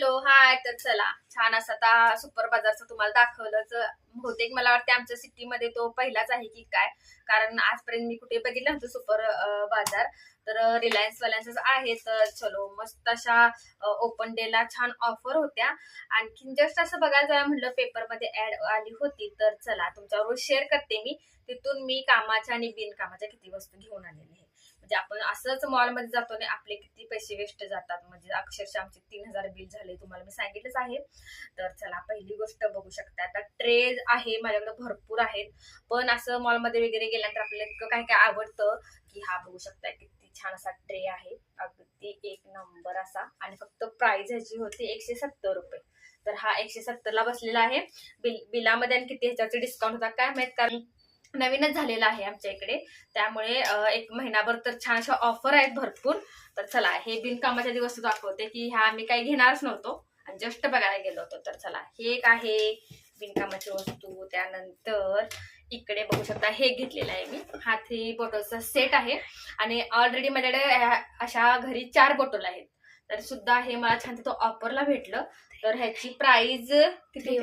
Hello hi. तर चला छान असं आता सुपर बाजारचं तुम्हाला दाखवलंच. बहुतेक मला वाटते आमच्या सिटीमध्ये तो पहिलाच आहे की काय, कारण आजपर्यंत मी कुठे बघितलं नव्हतं सुपर बाजार. तर रिलायन्स वाल्यांचंच आहे. तर चलो मस्त अशा ओपन डे ला छान ऑफर होत्या. आणखीन जस्ट असं बघायला जायला म्हटलं पेपरमध्ये ऍड आली होती. तर चला तुमच्याबरोबर शेअर करते मी. तिथून मी कामाच्या आणि बिनकामाच्या किती वस्तू घेऊन आलेली आहे. म्हणजे आपण असंच मॉलमध्ये जातो आणि आपले किती पैसे वेस्ट जातात. म्हणजे अक्षरशः आमचे 3000 बिल झाले, तुम्हाला मी सांगितलंच आहे. तर चला पहिली गोष्ट बघू शकता. आता ट्रे आहे माझ्याकडे भरपूर आहेत, पण असं मॉलमध्ये वगैरे गेल्यानंतर आपल्याला इतकं काय काय आवडतं की हा बघू शकता किती छान असा ट्रे आहे. अगदी एक नंबर असा. आणि फक्त प्राइस ह्याची होती 170 रुपये. तर हा 170 ला बसलेला आहे. बिलामध्ये आणि किती ह्याच्यावरती डिस्काउंट होता काय माहित, कारण नवीनच झालेला आहे आमच्या इकडे. त्यामुळे एक महिनाभर तर छान अशा ऑफर आहेत भरपूर. तर चला हे बिनकामाच्या दिवस दाखवते की ह्या आम्ही काही घेणारच नव्हतो आणि जस्ट बघायला गेलो होतो. तर चला हे एक आहे बिनकामाची वस्तू. त्यानंतर इकडे बघू शकता हे घेतलेलं आहे मी. हा 3 बॉटलचा सेट आहे आणि ऑलरेडी माझ्याकडे अशा घरी 4 बॉटल आहेत. तर सुद्धा हे मला छान तिथं ऑफरला भेटलं. तर ह्याची प्राइस किती?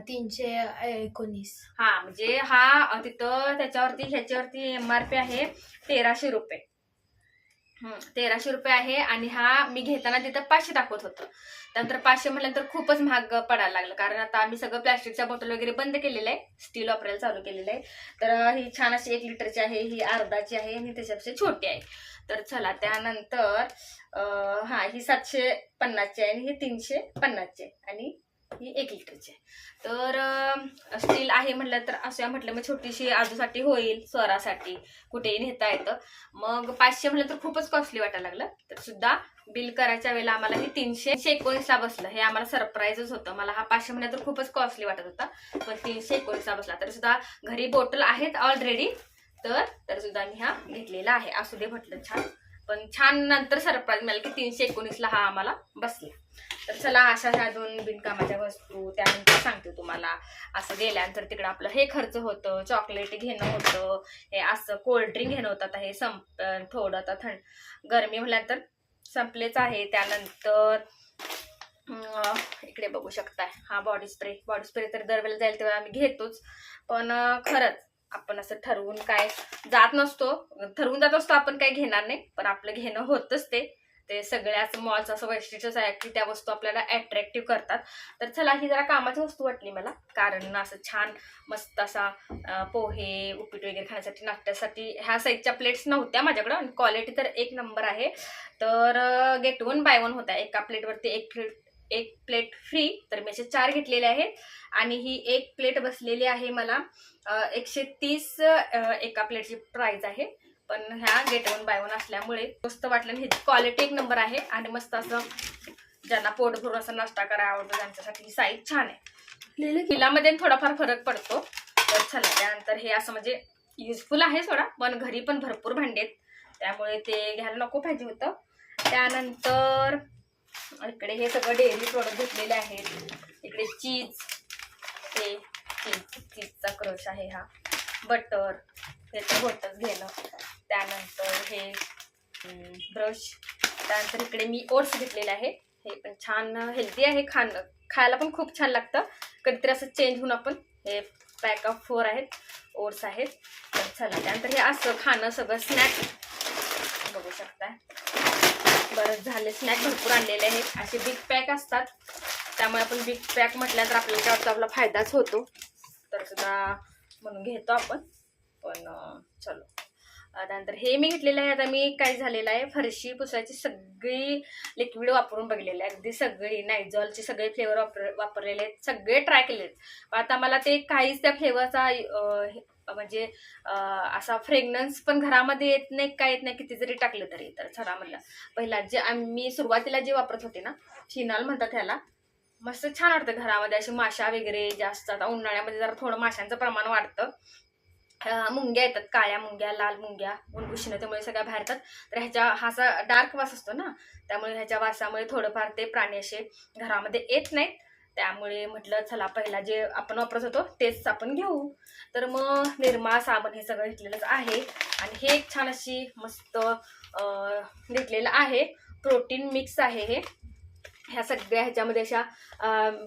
319. हा म्हणजे हा तिथं त्याच्यावरती ह्याच्यावरती MRP आहे 1300 रुपये. 1300 रुपये आहे. आणि हा मी घेताना तिथं 500 दाखवत होतं. त्यानंतर 500 म्हटल्यानंतर खूपच महाग पडायला लागलं, कारण आता आम्ही सगळं प्लॅस्टिकच्या बॉटल वगैरे बंद केलेलं आहे, स्टील वापरायला चालू केलेलं आहे. तर ही छान अशी 1 लिटरची आहे, ही अर्धाची आहे आणि त्याच्यापेक्षा छोटी आहे. तर चला त्यानंतर हा ही 750ची आहे आणि ही 350ची आहे आणि ही 1 लिटरची आहे. तर स्टील आहे म्हटलं तर असं म्हटलं मग छोटीशी आजूसाठी होईल, स्वरासाठी कुठेही नेता येतं. मग 500 म्हटलं तर खूपच कॉस्टली वाटायला लागलं. तर सुद्धा बिल करायच्या वेळेला आम्हाला हे 319 ला बसलं. हे आम्हाला सरप्राईजच होतं. मला हा 500 म्हटलं तर खूपच कॉस्टली वाटत होता, पण 319 ला बसला. तर सुद्धा घरी बॉटल आहेत ऑलरेडी. तर सुद्धा मी हा घेतलेला आहे. असू दे म्हटलं छान, पण छान नंतर सरप्राईज मिळालं की 319 ला हा आम्हाला बसला. तर चला अशा ह्या 2 बिनकामाच्या वस्तू. त्यानंतर सांगते तुम्हाला असं गेल्यानंतर तिकडं आपलं हे खर्च होतं, चॉकलेट घेणं होतं, हे असं कोल्ड्रिंक घेणं होतं. आता हे थोडं आता गरमी म्हटल्यानंतर संपलेच आहे. त्यानंतर इकडे बघू शकताय हा बॉडी स्प्रे तर दरवेळेला जाईल तेव्हा आम्ही घेतोच. पण खरंच आपण असं ठरवून काय जात नसतो, ठरवून जात असतो आपण काही घेणार नाही, पण आपलं घेणं होतच. ते सगळ्याच मॉलचं असं वैशिष्ट्यच आहे की त्या वस्तू आपल्याला अट्रॅक्टिव्ह करतात. तर चला ही जरा कामाची वस्तू वाटली मला, कारण असं छान मस्त असा पोहे उपीट वगैरे खाण्यासाठी नाश्त्यासाठी ह्या साईजच्या प्लेट्स नव्हत्या माझ्याकडं आणि क्वालिटी तर 1 नंबर आहे. तर गेट 1 बाय 1 होता. एका प्लेटवरती एक प्लेट फ्री. तर मी असे 4 घेतलेले आहेत आणि ही 1 प्लेट बसलेली आहे मला 130 एका प्लेटची प्राइस आहे. पण ह्या गेट 1 बाय 1 असल्यामुळे मस्त वाटलं. ह्याची क्वालिटी 1 नंबर आहे आणि मस्त असं ज्यांना पोट भरून असं नाश्ता करायला आवडतो त्यांच्यासाठी ही साईज छान आहे. बिलामध्ये थोडाफार फरक पडतो. तर चला त्यानंतर हे असं म्हणजे युजफुल आहे थोडा, पण घरी पण भरपूर भांडे आहेत त्यामुळे ते घ्यायला नको पाहिजे होतं. त्यानंतर इकडे हे सगळं डेअरी प्रोडक्ट घेतलेले आहेत. इकडे चीजचा क्रश आहे, हा बटर हे तर होतच घेणं. त्यानंतर हे ब्रश. त्यानंतर इकडे मी ओट्स घेतलेले आहे. हे पण छान हेल्दी आहे, खायला पण खूप छान लागतं. कधीतरी असं चेंज होऊन आपण हे पॅक ऑफ 4 आहेत ओट्स आहेत. तर चला त्यानंतर हे असं खाणं सगळं स्नॅक बघू शकताय. बरंच झाले, स्नॅक भरपूर आणलेले आहेत. असे बिग पॅक असतात त्यामुळे आपण बिग पॅक म्हटल्यानंतर आपल्याला त्यावरचा आपला फायदाच होतो. तर सुद्धा म्हणून घेतो आपण. पण चलो त्यानंतर हे मी घेतलेलं आहे. आता मी काय झालेलं आहे, फरशी पुसायची सगळी लिक्विड वापरून बघलेले आहे, अगदी सगळी नायझॉलचे सगळे फ्लेवर वापरलेले आहेत, सगळे ट्राय केले आहेत. आता मला ते काहीच त्या फ्लेवरचा म्हणजे असा फ्रेग्रन्स पण घरामध्ये येत नाही, काय येत नाही किती जरी टाकलं तरी. तर चला म्हणलं पहिला जे आम्ही सुरुवातीला जे वापरत होते ना, फिनॉल म्हणतात ह्याला, मस्त छान वाटतं घरामध्ये. अशी माशा वगैरे जास्त, आता उन्हाळ्यामध्ये जरा थोडं माशांचं प्रमाण वाढतं. मुंग्या येतात, काळ्या मुंग्या, लाल मुंग्या, उष्णतेमुळे सगळ्या बाहेर येतात. तर ह्याच्या हा असा डार्क वास असतो ना, त्यामुळे ह्याच्या वासामुळे थोडंफार ते प्राणी असे घरामध्ये येत नाहीत. त्यामुळे म्हटलं चला पहिला जे आपण वापरत होतो तेच आपण घेऊ. तर मग निरमा साबण हे सगळं घेतलेलंच आहे. आणि हे एक छान अशी मस्त घेतलेलं आहे, प्रोटीन मिक्स आहे हे. ह्या सगळ्या ह्याच्यामध्ये अशा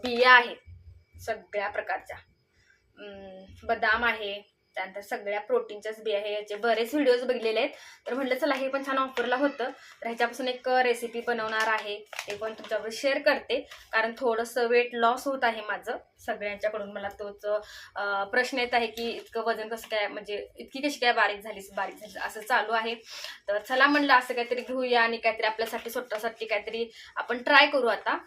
बिया आहेत सगळ्या प्रकारच्या. बदाम आहे, त्यानंतर सगळ्या प्रोटीनच्याच बिया आहे. याचे बरेच व्हिडिओज बघितलेले आहेत, तर म्हटलं चला हे पण छान ऑफरला होतं, तर ह्याच्यापासून एक रेसिपी बनवणार आहे, ते पण तुमच्याबरोबर शेअर करते. कारण थोडंसं वेट लॉस होत आहे माझं सगळ्यांच्याकडून. मला तोच प्रश्न येत आहे की इतकं वजन कसं काय, म्हणजे इतकी कशी काय बारीक झालीस असं चालू आहे. तर चला म्हणलं असं काहीतरी घेऊया आणि काहीतरी आपल्यासाठी स्वतःसाठी काहीतरी आपण ट्राय करू. आता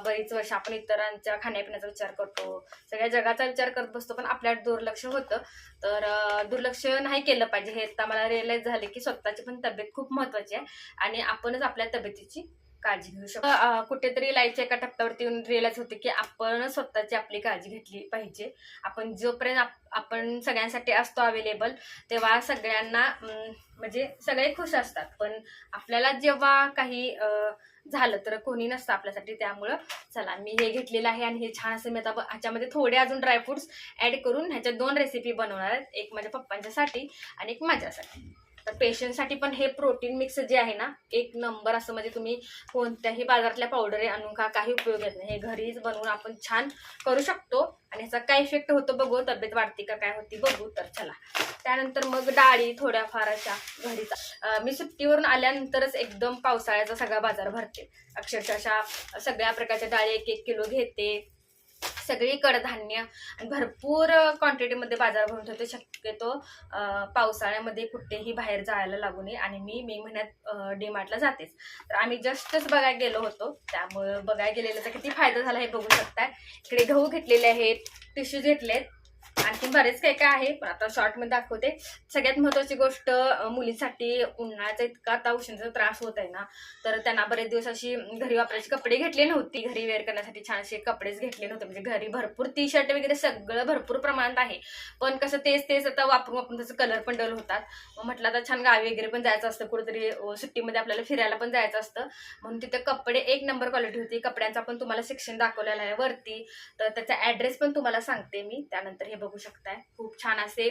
बरीच वर्ष आपण इतरांच्या खाण्यापिण्याचा विचार करतो, सगळ्या जगाचा विचार करत बसतो, पण आपल्याला दुर्लक्ष होतं. तर दुर्लक्ष नाही केलं पाहिजे. हे आता मला रिअलाइज झाले की स्वतःची पण तब्येत खूप महत्वाची आहे आणि आपणच आपल्या तब्येतीची काळजी घेऊ शकतो. कुठेतरी लाईफच्या एका टप्प्यावरती येऊन रिअलाइज होते की आपण स्वतःची आपली काळजी घेतली पाहिजे. आपण जोपर्यंत आपण सगळ्यांसाठी असतो अवेलेबल, तेव्हा सगळ्यांना म्हणजे सगळे खुश असतात, पण आपल्याला जेव्हा काही झालं तर कोणी नसतं आपल्यासाठी. त्यामुळं चला मी हे घेतलेलं आहे आणि हे छान असं मी आता ह्याच्यामध्ये थोडे अजून ड्रायफ्रुट्स ऍड करून ह्याच्या 2 रेसिपी बनवणार आहेत, एक माझ्या पप्पांच्यासाठी आणि एक माझ्यासाठी. तर पेशंटसाठी पण हे प्रोटीन मिक्स जे आहे ना, एक नंबर असं. म्हणजे तुम्ही कोणत्याही बाजारातल्या पावडर आणून काही उपयोग येत नाही, हे घरीच बनवून आपण छान करू शकतो आणि ह्याचा काय इफेक्ट होतो बघू, तब्येत वाढते का काय होती बघू. तर चला त्यानंतर मग डाळी थोड्याफार अशा घरीच. मी सुट्टीवरून आल्यानंतरच एकदम पावसाळ्याचा सगळा बाजार भरते. अक्षरशः अशा सगळ्या प्रकारच्या डाळी 1-1 किलो घेते, सगळी कडधान्य, आणि भरपूर क्वांटिटीमध्ये बाजार भरून ठेवते. शक्यतो पावसाळ्यामध्ये कुठेही बाहेर जायला लागू नये. आणि मी मे महिन्यात डीमार्टला जातेच. तर आम्ही जस्टच बघायला गेलो होतो, त्यामुळं बघायला गेलेल्याचा किती फायदा झाला हे बघू शकताय. इकडे गहू घेतलेले आहेत, टिश्यू घेतलेत, आणखी बरेच काय काय आहे, पण आता शॉर्टमध्ये दाखवते. सगळ्यात महत्त्वाची गोष्ट, मुलींसाठी उन्हाळ्याचा इतका आता उष्णतेचा त्रास होत आहे ना, तर त्यांना बरेच दिवस अशी घरी वापरायची कपडे घेतले नव्हती. घरी वेअर करण्यासाठी छान असे कपडेच घेतले नव्हते. म्हणजे घरी भरपूर टी शर्ट वगैरे सगळं भरपूर प्रमाणात आहे, पण कसं तेच आता वापरून त्याचं कलर पण डल होतात. मग म्हटलं आता छान गावी वगैरे पण जायचं असतं, कुठेतरी सुट्टीमध्ये आपल्याला फिरायला पण जायचं असतं, म्हणून तिथे कपडे एक नंबर क्वालिटी होती. कपड्यांचा पण तुम्हाला सेक्शन दाखवलेला आहे वरती, तर त्याचा ऍड्रेस पण तुम्हाला सांगते मी. त्यानंतर हे बघू शकताय, खूप छान असे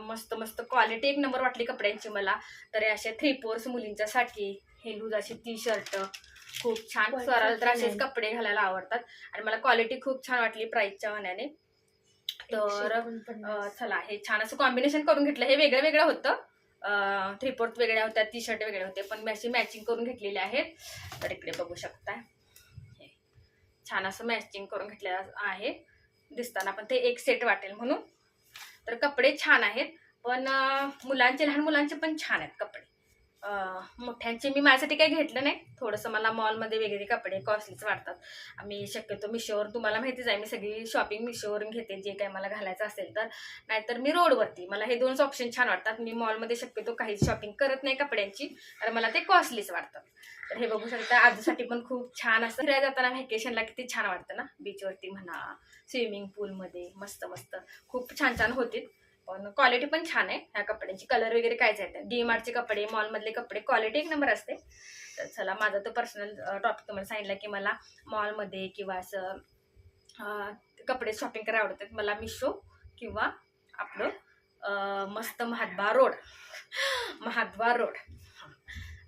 मस्त मस्त क्वालिटी एक नंबर वाटली कपड्यांची मला. तर असे 3/4 मुलींच्यासाठी हे लूज अशी टी शर्ट खूप छान. स्वराला तर असेच कपडे घालायला आवडतात आणि मला क्वालिटी खूप छान वाटली प्राइसच्या मनाने. तर चला हे छान असं कॉम्बिनेशन करून घेतलं. हे वेगळं वेगळं होतं, 3/4 वेगळ्या होत्या, टी शर्ट वेगळे होते, पण मी अशी मॅचिंग करून घेतलेले आहेत. तर इकडे बघू शकताय, छान असं मॅचिंग करून घेतलेलं आहे, दिसताना पण ते एक सेट वाटेल म्हणून. तर कपडे छान आहेत, पण मुलांचे, लहान मुलांचे पण छान आहेत कपडे. मोठ्यांचे मी माझ्यासाठी काही घेतलं नाही. थोडंसं मला मॉलमध्ये वगैरे कपडे कॉस्टलीच वाटतात. आम्ही शक्यतो मिशोवर, तुम्हाला माहितीच आहे मी सगळी शॉपिंग मिशोवरून घेते जे काही मला घालायचं असेल तर, नाहीतर मी रोडवरती. मला हे 2च ऑप्शन छान वाटतात. मी मॉलमध्ये शक्यतो काहीच शॉपिंग करत नाही कपड्यांची, कारण मला ते कॉस्टलीच वाटतात. तर हे बघू शकता, आजसाठी पण खूप छान असं फिरायला जाताना व्हॅकेशनला किती छान वाटतं ना, बीचवरती म्हणा, स्विमिंग पूलमध्ये मस्त मस्त खूप छान छान होते. पण क्वालिटी पण छान आहे ह्या कपड्यांची, कलर वगैरे कायच आहे. डीमार्टचे कपडे, मॉलमधले कपडे क्वालिटी एक नंबर असते. तर चला माझा तो पर्सनल टॉपिक तुम्हाला सांगितला की मला मॉलमध्ये किंवा असं कपडे शॉपिंग करायला आवडतात. मला मिशो किंवा आपलं मस्त महाद्वार रोड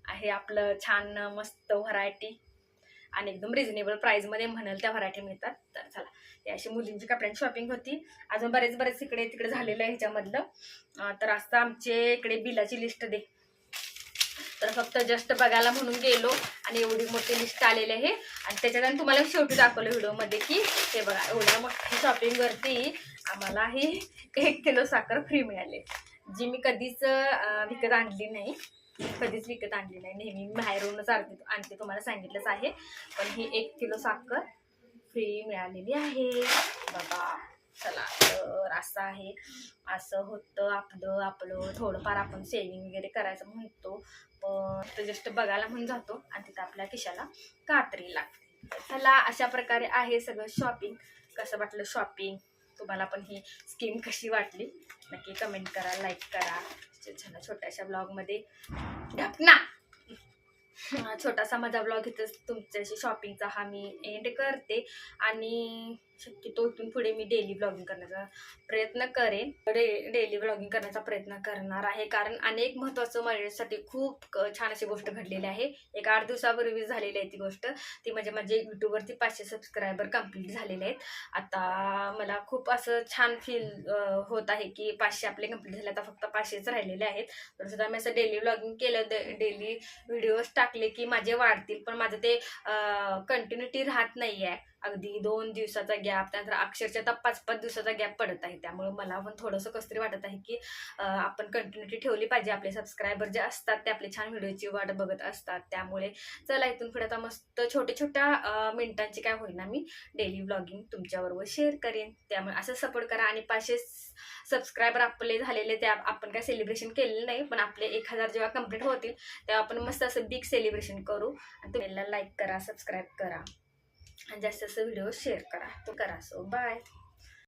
आहे आपलं, छान मस्त व्हरायटी आणि एकदम रिजनेबल प्राइसमध्ये म्हणाल त्या व्हरायटी मिळतात. तर चला हे अशी मुलींची कपड्यांची शॉपिंग होती. अजून बरेच इकडे तिकडे झालेलं आहे ह्याच्यामधलं. तर असं आमचे इकडे बिलाची लिस्ट दे, तर फक्त जस्ट बघायला म्हणून गेलो आणि एवढी मोठी लिस्ट आलेली आहे. आणि त्याच्यात तुम्हाला शेवटी दाखवलं व्हिडिओमध्ये की हे बघा, एवढ्या मोठ्या शॉपिंगवरती आम्हाला ही 1 किलो साखर फ्री मिळाली, जी मी कधीच विकत आणली नाही. नेहमी बाहेरूनच आणते, तुम्हाला सांगितलंच आहे. पण ही 1 किलो साखर फ्री मिळालेली आहे बघा. चला तर असं आहे, असं होतं आपलं थोडंफार आपण सेविंग वगैरे करायचं म्हणतो, पण जस्ट बघायला म्हणून जातो आणि तिथं आपल्या खिशाला कात्री लागते. चला अशा प्रकारे आहे सगळं शॉपिंग. कसं वाटलं शॉपिंग, तुम्हाला पण ही स्कीम कशी वाटली नक्की कमेंट करा, लाईक करा. छोट्याशा ब्लॉगमध्ये ढपना छोटासा माझा ब्लॉग इथं तुमच्याशी शॉपिंगचा हा मी एंड करते. आणि शक्यतो इथून पुढे मी डेली ब्लॉगिंग करण्याचा प्रयत्न करेन. डेली ब्लॉगिंग करण्याचा प्रयत्न करणार आहे, कारण अनेक महत्त्वाचं माझ्यासाठी खूप छान अशी गोष्ट घडलेली आहे. एक 8 दिवसापूर्वी झालेली आहे ती गोष्ट. ती म्हणजे माझे यूट्यूबवरती 500 सबस्क्रायबर कंप्लीट झालेले आहेत. आता मला खूप असं छान फील होत आहे की 500 आपले कंप्लीट झाले. आता फक्त 500च राहिलेले आहेत. तर सुद्धा मी असं डेली ब्लॉगिंग केलं, डेली व्हिडिओज टाकले की माझे वाढतील, पण माझं ते कंटिन्युटी राहत नाही आहे. अगदी 2 दिवसाचा गॅप, त्यानंतर अक्षरशः आता 5-5 दिवसाचा गॅप पडत आहे. त्यामुळे मला पण थोडंसं कसं तरी वाटत आहे की आपण कंटिन्युटी ठेवली पाहिजे. आपले सबस्क्रायबर जे असतात ते आपले छान व्हिडिओची वाट बघत असतात. त्यामुळे चला इथून पुढे आता मस्त छोट्या मिनिटांची काय होईना मी डेली ब्लॉगिंग तुमच्याबरोबर शेअर करेन. त्यामुळे असं सपोर्ट करा. आणि 500 सबस्क्रायबर आपले झालेले ते आपण काय सेलिब्रेशन केलेलं नाही, पण आपले 1000 जेव्हा कंप्लीट होतील तेव्हा आपण मस्त असं बिग सेलिब्रेशन करू. आणि तुम्ही लाईक करा, सबस्क्राईब करा आणि जास्त व्हिडिओ शेअर करा. तो करा. So bye.